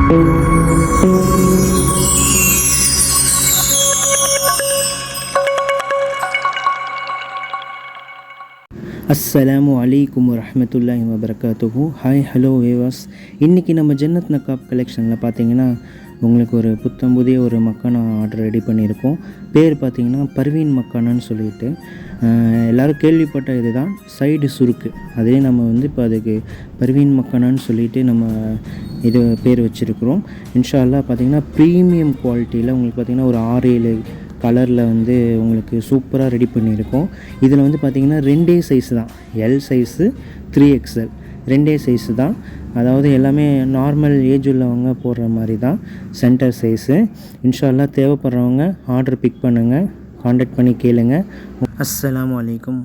அஸ்ஸலாமு அலைக்கும் வரஹ்மத்துல்லாஹி வபரகாத்துஹு. ஹாய் ஹலோ வேவாஸ். இன்றைக்கி நம்ம ஜன்னத் நக்காப் கலெக்ஷனில் பார்த்தீங்கன்னா உங்களுக்கு ஒரு புதிய ஒரு மக்கானா ஆர்டர் ரெடி பண்ணியிருக்கோம். பேர் பார்த்திங்கன்னா பர்வீன் மக்கானான்னு சொல்லிட்டு எல்லோரும் கேள்விப்பட்ட இது தான் சைடு சுருக்கு. அதே நம்ம இப்போ அதுக்கு பர்வீன் மக்கானான்னு சொல்லிட்டு நம்ம இது பேர் வச்சுருக்குறோம். இன்ஷா அல்லாஹ் பார்த்திங்கன்னா ப்ரீமியம் குவாலிட்டியில் உங்களுக்கு பார்த்திங்கன்னா ஒரு 6-7 கலரில் உங்களுக்கு சூப்பராக ரெடி பண்ணியிருக்கோம். இதில் பார்த்திங்கன்னா 2 சைஸு தான், எல் சைஸு 3XL 2 சைஸு தான். அதாவது எல்லாமே நார்மல் ஏஜ் உள்ளவங்க போடுற மாதிரி தான் சென்டர் சைஸு. இன்ஷா அல்லாஹ் தேவைப்படுறவங்க ஆர்டர் பிக் பண்ணுங்கள், கான்டாக்ட் பண்ணி கேளுங்க. அஸ்ஸலாமு அலைக்கும்.